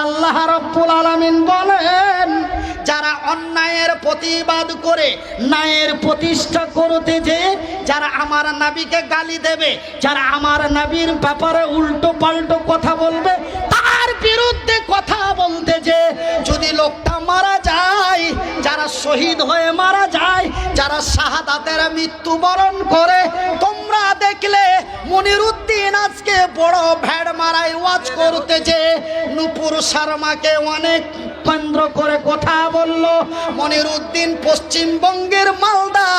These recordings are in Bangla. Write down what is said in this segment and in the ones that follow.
আল্লাহ রাব্বুল আলামিন বলেন, যারা অন্যায়ের প্রতিবাদ করে ন্যায়ের প্রতিষ্ঠা করতে যে যারা আমার নবীকে গালি দেবে, যারা আমার নবীর ব্যাপারে উল্টো পাল্টো কথা বলবে, তার বিরুদ্ধে কথা বলতে যে যদি লোকটা মারা যায়, যারা শহীদ হয়ে মারা যায়, যারা শাহাদাতের মৃত্যুবরণ করে, তোমরা দেখলে মনিরুদ্দিন আজকে বড় ভেড় মারাই ওয়াজ করতেছে, নূপুর শর্মাকে অনেক কেন্দ্র করে কথা বলল। মনিরুদ্দিন পশ্চিমবঙ্গের মালদা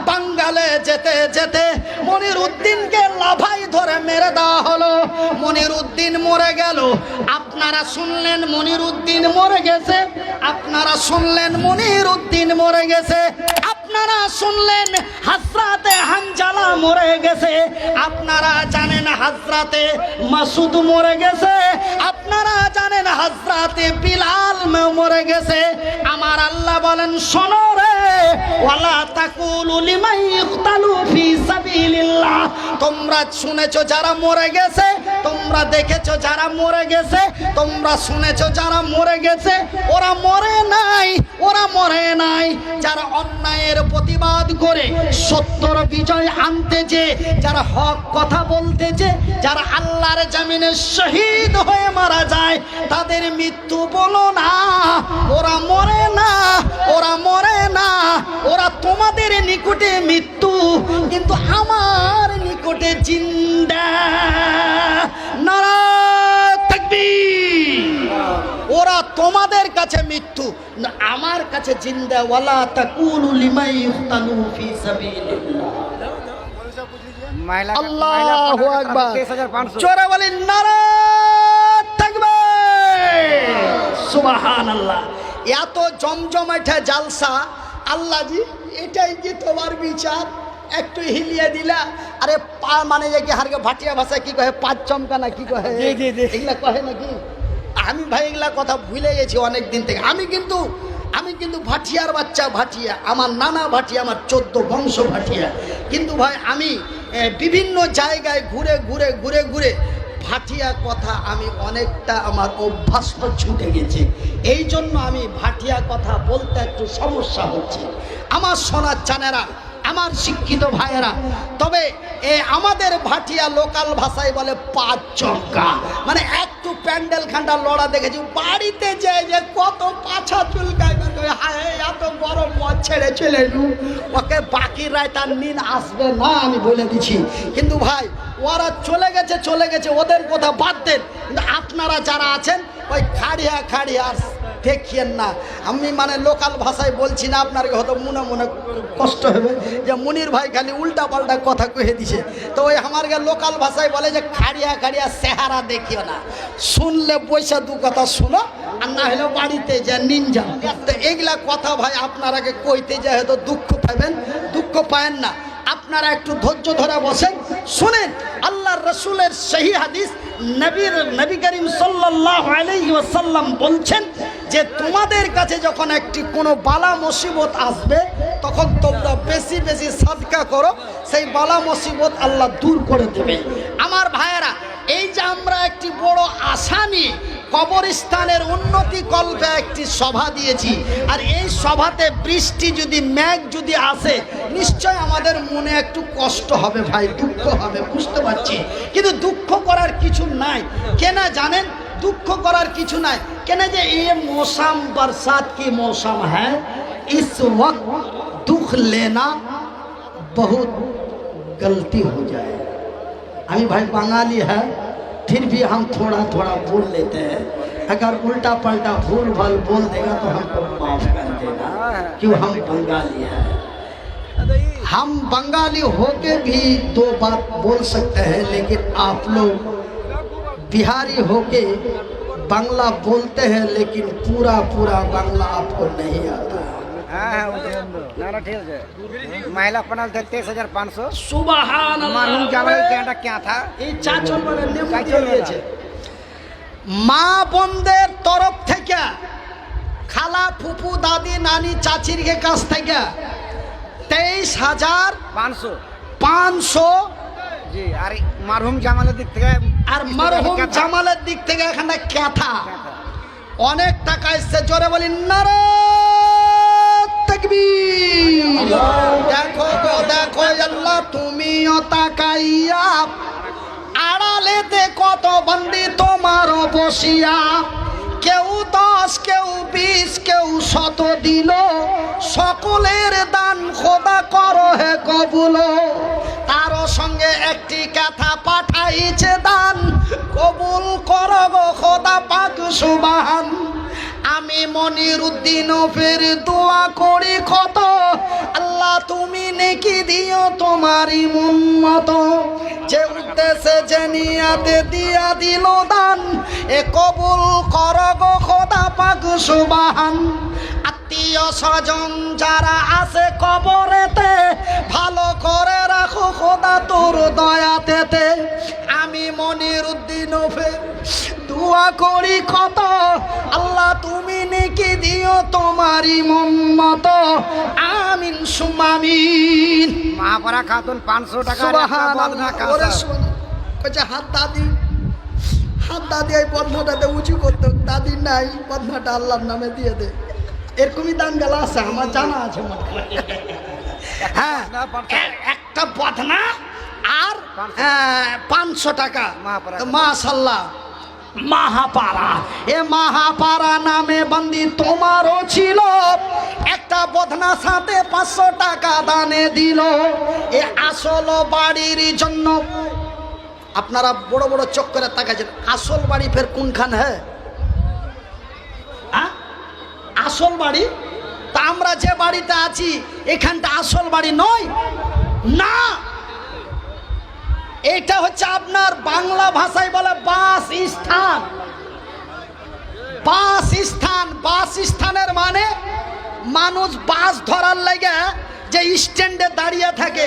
বাঙ্গালে যেতে যেতে মনিরুদ্দিনকে লাভাই ধরে মেরে দেওয়া হলো। মনিরুদ্দিন মরে গেল। আপনারা শুনলেন মনিরুদ্দিন মরে গেছে, আপনারা শুনলেন মনিরুদ্দিন মরে গেছে, আপনারা শুনলেন হযরতে হানজালা মরে গেছে, আপনারা জানেন হযরতে মাসুদ মরে গেছে, আপনারা জানেন হযরতে বিলাল মরে গেছে। আমার আল্লাহ বলেন, শোনো রে, ওয়ালা তাকুলু লিমান ইকতালু ফি সাবিলিল্লাহ, তোমরা শুনেছো যারা মরে গেছে, তোমরা দেখেছো যারা মরে গেছে, তোমরা শুনেছো যারা মরে গেছে, ওরা মরে নাই, ওরা মরে নাই। যারা অন্যায়ের প্রতিবাদ করে সত্যর বিজয় আনতে যে, যারা হক কথা বলতে যে, যারা আল্লাহর জমিনে শহীদ হয়ে মারা যায়, তাদের মৃত্যু বলো না, ওরা মরে না, ওরা মরে না, ওরা তোমাদের নিকটে মৃত্যু, কিন্তু আমার নিকটে জিন্দা। নারায়ে তাকবীর। ওরা তোমাদের কাছে মৃত্যু, আমার কাছে জিন্দা। ওয়ালা তাকুলু লিমান ইকতালু ফি সাবিলিল্লাহ। আল্লাহু আকবার। জোরে বলেন নারায়ে তাকবীর, সুবহানাল্লাহ। এত জমজমাটা জালসা, আল্লাহজি এটাই কি তোমার বিচার? একটু হিলিয়ে দিলা, আরে পা মানে যে কি হারকে ভাটিয়া ভাষায় কি কহে, পাঁচ চমকা না কি কহে, এগুলা কহে নাকি? আমি ভাই এগুলা কথা ভুলে গেছি অনেক দিন থেকে। আমি কিন্তু ভাটিয়ার বাচ্চা, ভাটিয়া আমার নানা ভাটিয়া, আমার 14 বংশ ভাটিয়া। কিন্তু ভাই আমি বিভিন্ন জায়গায় ঘুরে ঘুরে ঘুরে ঘুরে ভাটিয়া কথা আমি অনেকটা আমার অভ্যাস ছুটে গেছে। এই জন্য আমি ভাটিয়া কথা বলতে একটু সমস্যা হচ্ছে। আমার সোনার চানেরা, আমার শিক্ষিত ভাইয়েরা, তবে আমাদের ভাটিয়া লোকাল ভাষায় বলে পাঁচ চমকা, মানে একটু প্যান্ডেল খান্ডা লড়া দেখেছি। বাড়িতে যে কত পাছা চুলকায়, এত গরম মদ ছেড়ে চলে ওকে বাকি রায় তার নিন আসবে না, আমি বলে দিচ্ছি। কিন্তু ভাই ওরা চলে গেছে, ওদের কথা বাদ দেন। কিন্তু আপনারা যারা আছেন ওই খাড়িয়া দেখিয়েন না। আমি মানে লোকাল ভাষায় বলছি না, আপনার হয়তো মনে কষ্ট হবে যে মুনির ভাই খালি উল্টা পাল্টা কথা কয়ে দিছে। তো ওই আমার লোকাল ভাষায় বলে যে খাড়িয়া চেহারা দেখিও না, শুনলে পয়সা দু কথা শুনো, আর না হলে বাড়িতে যে নিনজা। তো এগুলা কথা ভাই আপনারাকে কইতে যে হয়তো দুঃখ পাবেন, দুঃখ পায়েন না। আপনারা একটু ধৈর্য ধরে বসেন, শুনেন আল্লাহর রাসূলের সহি হাদিস। নবী করিম সাল্লাল্লাহু আলাইহি ওয়াসাল্লাম বলছেন যে তোমাদের কাছে যখন একটি কোনো বালা মুসিবত আসবে, তখন তোমরা বেশি বেশি সাদকা করো, সেই বালা মুসিবত আল্লাহ দূর করে দেবে। আমার ভাইয়েরা, এই যে আমরা একটি বড় আশা নিয়ে কবরস্থানের উন্নতি কল্পে একটি সভা দিয়েছি, আর এই সভাতে বৃষ্টি যদি মেঘ যদি আসে, নিশ্চয় আমাদের মনে একটু কষ্ট হবে ভাই, দুঃখ হবে, বুঝতে পারছি। কিন্তু দুঃখ করার কিছু নাই, কেন জানেন? दुख करार किछु ना कहने जे ये मौसम बरसात की मौसम है, इस वक्त दुख लेना बहुत गलती हो जाए। अभी भाई बंगाली है फिर भी हम थोड़ा थोड़ा बोल लेते हैं, अगर उल्टा पलटा भूल भाल बोल देगा तो हमको माफ कर देना, क्यों हम बंगाली हैं। हम बंगाली होके भी दो बात बोल सकते हैं, लेकिन आप लोग बिहारी होके बांग्ला बोलते हैं, लेकिन पूरा पूरा बांग्ला आपको नहीं आता। महिला पनल 23,500 सुबहान मालूम क्या था মা বোনদের তরফ থেকে খালা ফুফু দাদি নানি চাচির কাছ থেকে 23,500 জি। আর মারহুম জামালের দিক থেকে আর মারহুম জামালের দিক থেকে এখানে ক্যাথা অনেক টাকা এসছে, জোরে বলি নারে তাকবীর। দেখো গো দেখো আল্লাহ তুমিও তাকাইয়া, আড়ালেতে কত বন্দি তোমার বসিয়া, কেউ 10 কেউ 20 কেউ 100 দিল, সকলের দান খোদা করো হে কবুল। তারও সঙ্গে একটি কথা পাঠাইছে দান, কবুল করো গো খোদা পাক সুবহান। আমি মনিরউদ্দিন ফের দোয়া করি কত, আল্লাহ তুমি নেকি দিও তোমারই মন মতো। যে উদ্দেশ্যে যে নিয়াতে দিয়া দিল দান, এ কবুল করো গো খোদা পাক সুবহান। আত্মীয় স্বজন যারা আছে কবরেতে, ভালো করে রাখো খোদা তোর দয়াতেতে। আমি মনিরউদ্দিন ফের দোয়া করি কত, আল্লাহ তুমি নেকি দিও তোমারই মন মতো। আমিন সুম্মা আমিন। মহাপাড়া খাতুন 500 টাকা আর একটা বদনা কাঁচা। কইছে হাত দাদি, হাত দাদি এই বদনাটাতে উঁচু করতো, দাদি নাই, বদনাটা আল্লাহর নামে দিয়ে দে। এরকমই দান গেলা আছে আমার জানা আছে মনে হয়। হ্যাঁ, একটা বদনা আর 500 টাকা। মাশাআল্লাহ, মাহাপাড়া, এ মাহাপাড়া নামে বন্দি তোমারও ছিল, একটা বদনা সাথে 500 টাকা দানে দিল। এ আসল বাড়ির জন্য আপনারা বড় বড় চোখ করে তাকাচ্ছেন, আসল বাড়ি ফের কোনখান? হ্যাঁ, আসল বাড়ি তা আমরা যে বাড়িতে আছি এখানটা আসল বাড়ি নয় না, এটা হচ্ছে আপনার বাংলা ভাষায় বলে বাসস্থান। বাসস্থান, বাসস্থানের মানে মানুষ বাস ধরার লাগে যে স্ট্যান্ডে দাঁড়িয়ে থাকে,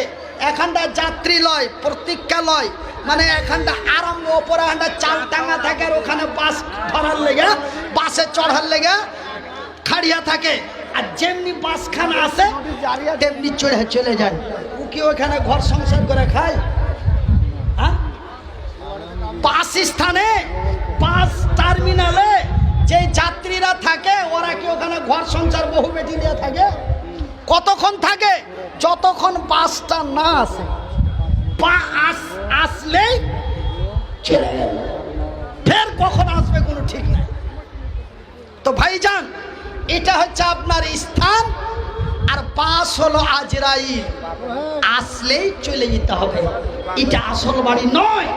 এখানটা যাত্রী লয়, প্রতীক্ষা লয়, মানে এখানটা আরাম ওপরে এখানটা চাল টাঙ্গা থাকে, আর ওখানে বাস ধরার লেগে, বাসে চড়ার লেগে খাড়িয়া থাকে। আর যেমনি বাসখানা আসে তেমনি চড়ে চলে যায়। ও কি ওখানে ঘর সংসার করে খায়? বাস স্থানে, বাস টার্মিনালে যে যাত্রীরা থাকে, ওরা কি ওখানে ঘর সংসার বহু বেটি নিয়ে থাকে? কতক্ষণ থাকে? যতক্ষণ বাসটা না আসে। আসলেই চলে গেল, ফের কখন আসবে কোনো ঠিক নাই। তো ভাইজান, এটা হচ্ছে আপনার স্থান, আর বাস হলো আজরাইল, আসলেই চলে যেতে হবে। এটা আসল বাড়ি নয়।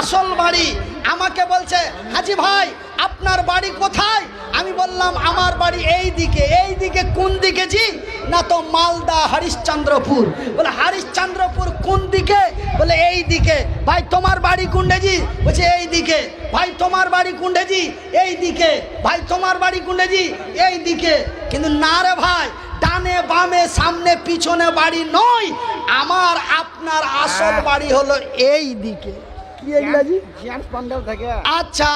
আসল বাড়ি আমাকে বলছে, হাজি ভাই আপনার বাড়ি কোথায়? আমি বললাম আমার বাড়ি এই দিকে। এই দিকে কোন দিকে জি? না তো মালদা হরিশ্চন্দ্রপুর। বলে হরিশ্চন্দ্রপুর কোন দিকে? বলে এই দিকে। ভাই তোমার বাড়ি কোনটা জি? বলছে এই দিকে। ভাই তোমার বাড়ি কোনটা জি? এই দিকে। ভাই তোমার বাড়ি কোনটা জি? এই দিকে। কিন্তু না রে ভাই, ডানে বামে সামনে পিছনে বাড়ি নয়, আমার আপনার আসল বাড়ি হলো এই দিকে। কি এগুলা জি? আচ্ছা,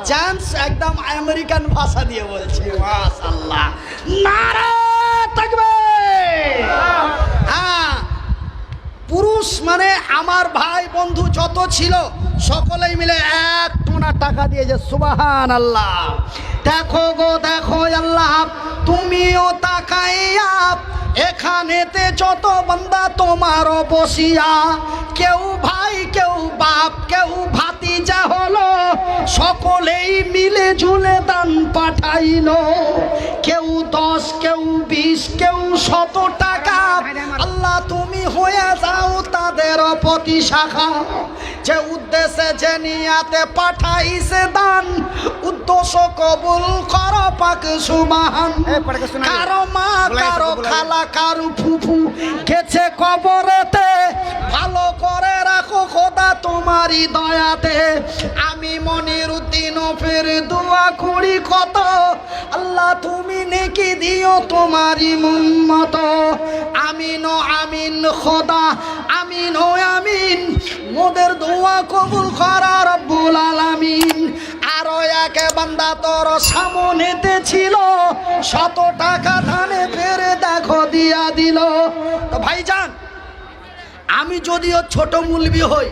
জেন্টস একদম আমেরিকান ভাষা দিয়ে বলছে। মাশাআল্লাহ, নারে তাকবীর। হ্যাঁ, পুরুষ মানে আমার ভাই বন্ধু যত ছিল সকলেই মিলে 1 টোনা টাকা দিয়েছে। সুবহানাল্লাহ। দেখো গো দেখো আল্লাহ তুমিও তাকাইয়া, এখানেতে যত বান্দা তোমারও বসিয়া, কেউ ভাই কেউ বাপ কেউ ভাতিজা হলো, সকলেই মিলে ঝুলে দান পাঠাইলো। কেউ 10 কেউ 20 কেউ 100 টাকা। আল্লাহ তুমি হয়ে যাও তাদের প্রতি শাখা। যে উদ্দেশ্যে যে নিয়াতে পাঠাইছে দান, উদ্দেশ্য কবুল করো পাক সুবহান। কারো মা কারো খালা কারো ফুফু গেছে কবরেতে, ভালো করে রাখো খোদা তোমারই দয়াতে। আমি মনিরউদ্দিন ফের দোয়া করি কত, আল্লাহ তুমি নেকি দিও তোমারই মন মতো। আমিন ও আমিন খোদা, আমিন ও আমিন। মোদের দোয়া কবুল করা রব্বুল আলামিন। আরো এক বান্দা তোর সামনেতে ছিল, 100 টাকা ধানে ফেরে দেখো দিয়া দিল। তো ভাইজান, আমি যদিও ছোট মুলবি হই,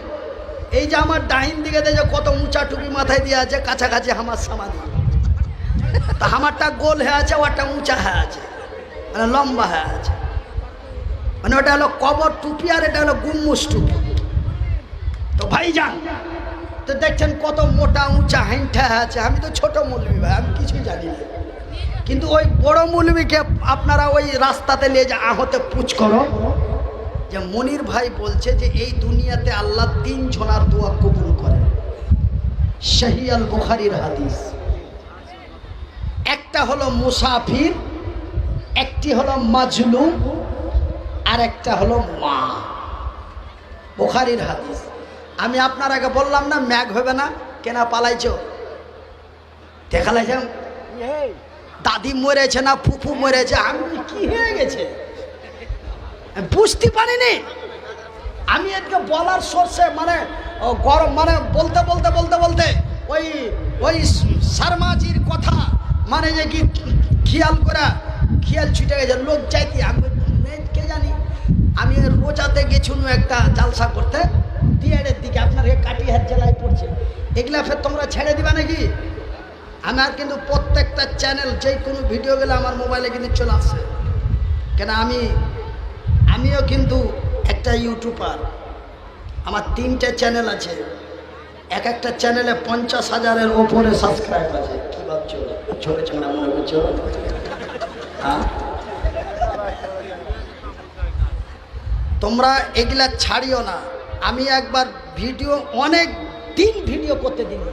এই যে আমার ডাইন দিকে দেখে কত উঁচা টুপি মাথায় দিয়ে আছে, কাছাকাছি আমার সমাধি। তা আমারটা গোল হয়ে আছে, ওটা উঁচা হয়ে আছে, মানে লম্বা হয়ে আছে, মানে ওটা হলো কবর টুপি আর এটা হলো গুম্মুস টুপি। তো ভাইজান তো দেখছেন কত মোটা উঁচা হাইঠা আছে। আমি তো ছোট মৌলবি ভাই, আমি কিছুই জানি না, কিন্তু ওই বড় মৌলবিকে আপনারা ওই রাস্তাতে নিয়ে যা আহতে পুছ করো যে মনির ভাই বলছে যে এই দুনিয়াতে আল্লাহ 3 জনার দোয়া কবুল করে। সহিহ আল বুখারীর হাদিস। একটা হলো মুসাফির, একটি হলো মাজলুম, আর একটা হলো মা। বুখারীর হাদিস। আমি আপনার আগে বললাম না ম্যাগ হবে না, কেনা পালাইছো দেখালাইছ, দাদি মরেছে না ফুফু মরেছে, আমি কি হয়ে গেছে বুঝতে পারিনি। আমি এদিকে বলার সোর্সে মানে গরম মানে বলতে বলতে বলতে বলতে ওই ওই শর্মাজির কথা মানে যে কি খেয়াল ছুটে গেছে, লোক চাইতে আমি কে জানি। আমি রোজাতে গেছিলাম একটা জালসা করতে, দিয়ারের দিকে আপনার কাটিহার জেলায় পড়ছে। এগুলা ফের তোমরা ছেড়ে দিবা নাকি? আমার কিন্তু প্রত্যেকটা চ্যানেল যে কোনো ভিডিও গেলে আমার মোবাইলে কিন্তু চলে আসে, কেন আমিও কিন্তু একটা ইউটিউবার। আমার 3টে চ্যানেল আছে, এক একটা চ্যানেলে 50,000-এর ওপরে সাবস্ক্রাইব আছে। কি ভাবছো ছোট ছোট মনে করছো? হ্যাঁ, তোমরা এগুলা ছাড়িও না। আমি একবার ভিডিও অনেক দিন ভিডিও করতে দিন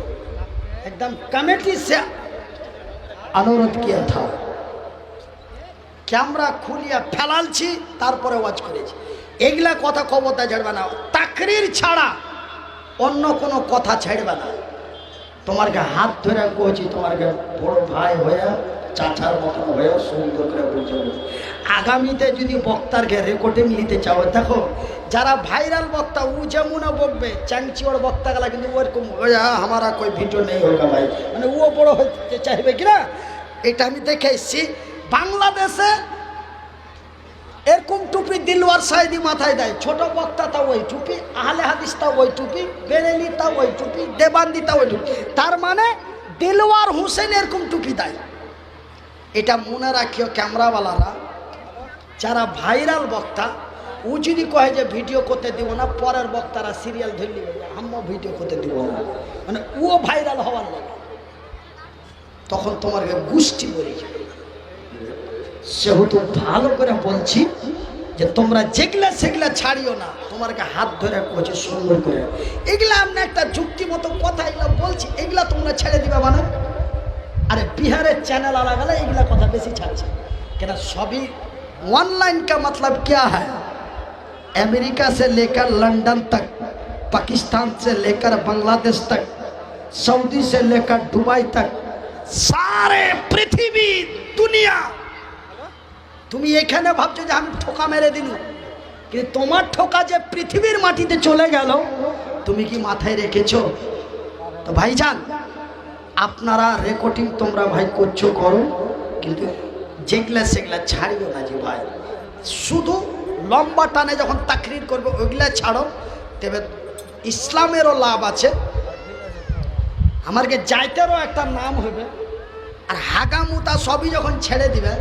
एकदम कमेटी से अनुरोध किया था, ক্যামেরা খুলিয়া ফেলালছি, তারপরে ওয়াচ করেছি। এগুলা কথা খবরটা ছাড়বে না, তাকরির ছাড়া অন্য কোনো কথা ছাড়বে না। তোমারকে হাত ধরে কইছি, তোমারকে বড় ভাই হয়ে চাচার মতন হয়ে সুন্দর করে বুঝাবো। আগামীতে যদি বক্তারকে রেকর্ডিং নিতে চাও, দেখো যারা ভাইরাল বক্তা ও যেমন বকবে চ্যাংচিওর বক্তা গেলা কিন্তু ওরকম আমারা কই ভিডিও নেই হোগা ভাই, মানে ও বড় হতে চাইবে কিনা। এটা আমি দেখে এসছি বাংলাদেশে। এরকম টুপি দিলওয়ার সাইদি মাথায় দেয়, ছোট বক্তা তাও ওই টুপি, আহলে হাদিস তাও ওই টুপি, বেরেলি তাও ওই টুপি, দেবান্দি তাও ওই টুপি। তার মানে দিলওয়ার হোসেন এরকম টুপি দেয়। এটা মনে রাখিও ক্যামেরাওয়ালারা, যারা ভাইরাল বক্তা ও যদি কয় যে ভিডিও করতে দিব না, পরের বক্তারা সিরিয়াল ধরলি আমরা ভিডিও করতে দিব না, মানে ও ভাইরাল হওয়ার লাগে, তখন তোমাকে গোষ্ঠী বলে যাবে। সেহেতু ভালো করে বলছি যে তোমরা যেগুলা সেগুলা ছাড়িও না, তোমাকে হাত ধরে কোচে সুন্দর করে। এগুলা আমরা একটা যুক্তি মতো কথা এগুলা বলছি, এগুলা তোমরা ছেড়ে দিবে মানে। अरे बिहार चैनल अलग अलग एगला कथा बेसि छाड़ছে क्या सभी ऑनलाइन का मतलब क्या है। अमेरिका से लेकर लंदन तक, पाकिस्तान से लेकर बांग्लादेश तक, सऊदी से लेकर दुबई तक, सारे पृथ्वी दुनिया তুমি এখানে ভাবছো যে আমি ঠোকা মেরে দিলু, কিন্তু তোমার ঠোকা যে পৃথিবীর মাটিতে চলে গেল তুমি কি মাথায় রেখেছো? তো ভাইজান আপনারা রেকর্ডিং তোমরা ভাই করছো করো, কিন্তু যেগুলা সেগুলা ছাড়িও না যে ভাই। শুধু লম্বা টানে যখন তাকরির করবে ওইগুলা ছাড়ো, তবে ইসলামেরও লাভ আছে, আমাকে যাইতেরও একটা নাম হবে। আর হাগামুতা সবই যখন ছেড়ে দিবে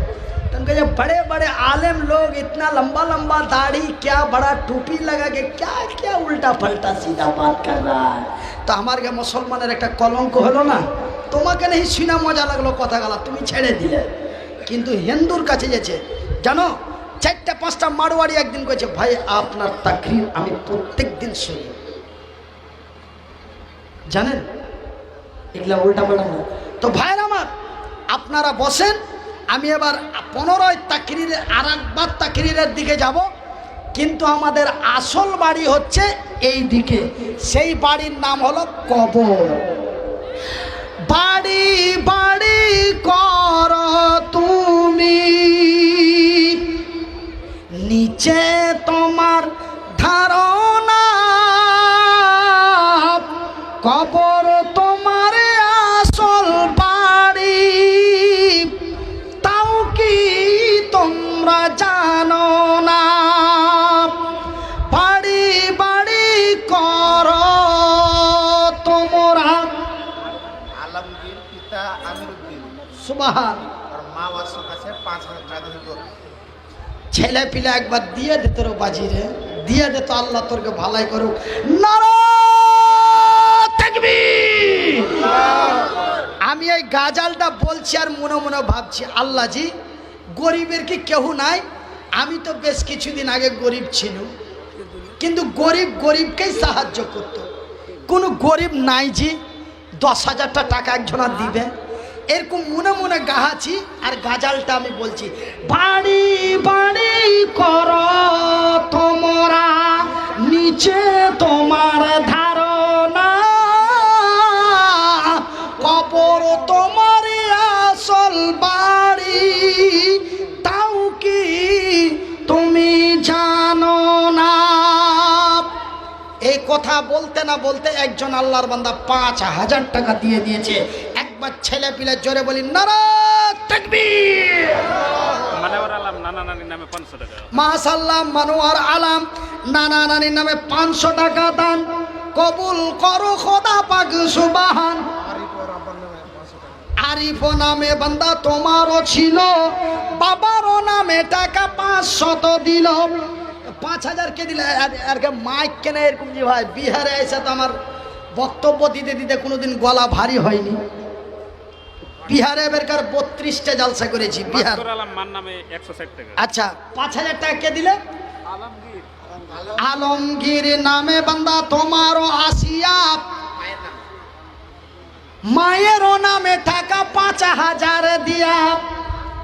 तन कहे बड़े बड़े आलिम लोग इतना लंबा लंबा दाढ़ी क्या बड़ा टोपी लगा के क्या क्या उल्टा पलटा सीधा बात कर रहा है। तो हमारे के मुसलमाনের একটা কলঙ্ক হলো না। তোমাকে नहीं শুনা মজা লাগলো কথাগুলো তুমি ছেড়ে দিলে, কিন্তু হিন্দুর কাছে গেছে জানো 4টা 5টা মারওয়াড়ি একদিন কইছে ভাই আপনার তাকরীর আমি প্রত্যেক দিন শুনি, জানেন এগুলা উল্টা পাল্টা না। তো ভাইরা আমার আপনারা বসেন, আমি এবার 15 তাকরীরের আরেকবার তাকরীরের দিকে যাব, কিন্তু আমাদের আসল বাড়ি হচ্ছে এই দিকে। সেই বাড়ির নাম হলো কবর। বাড়ি বাড়ি কর তুমি, নিচে তোমার ধারণা, কবর তোমার আসল বাড়ি, তাও কি তোমরা জানো না। বাড়ি বাড়ি কর তোমরা। আলমগীর পিতা সুবহান। আর মা বাবার কাছে 5,000 টাকা দিত। ছেলে পিলে একবার দিয়ে দে তোর বাজি রে, দিয়ে দে তো, আল্লাহ তোরকে ভালাই করুক। নারা তাকবীর। আমি এই গাজালটা বলছি আর মনে মনে ভাবছি, আল্লাহ জি গরিবের কি কেউ নাই? আমি তো বেশ কিছুদিন আগে গরিব ছিল, কিন্তু গরিব গরিবকেই সাহায্য করত। কোনো গরিব নাই জি 10,000 টাকা একজনা দিবে, এরকম মনে মনে গাহাছি। আর গাজালটা আমি বলছি, বাড়ি বাড়ি কর তোমরা, নিচে তোমার ধারণা, কবর তোমার আসল বাড়ি, তাও কি তুমি জানো না? এই কথা বলতে না বলতে একজন আল্লাহর বান্দা 5,000 টাকা দিয়ে দিয়েছে। একবার ছেলে পিলে জোরে বলি নারা তাকবীর। মানওয়ার আলম নানা নানির নামে 500 টাকা। মাশাআল্লাহ, মানোয়ার আলম নানা নানির নামে 500 টাকা দান কবুল করো খোদা পাক সুবহান। আরিফ নামে বান্দা তোমারও ছিল, বাবারও নামে টাকা 500 দিল। 5,000 কে দিলে আর মাইক কেনে এরকম যে ভাই, বিহারে এসে তো আমার বক্তব্য দিতে দিতে কোনোদিন গলা ভারী হয়নি। বিহারে বেরকার 32টা জালসা করেছি বিহার। মানওয়ার আলম মান নামে 160 টাকা। আচ্ছা, 5,000 টাকা কে দিলে? আলমগীর নামে বান্দা তোমারও আসিয়া, মায়েরও নামে টাকা 5,000 দিয়া।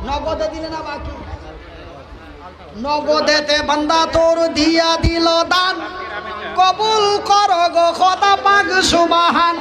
নগদে দিলে না বাকি? নগদেতে বান্দা তোর দিয়া দিল দান, কবুল করো গো খোদা পাক সুবহান।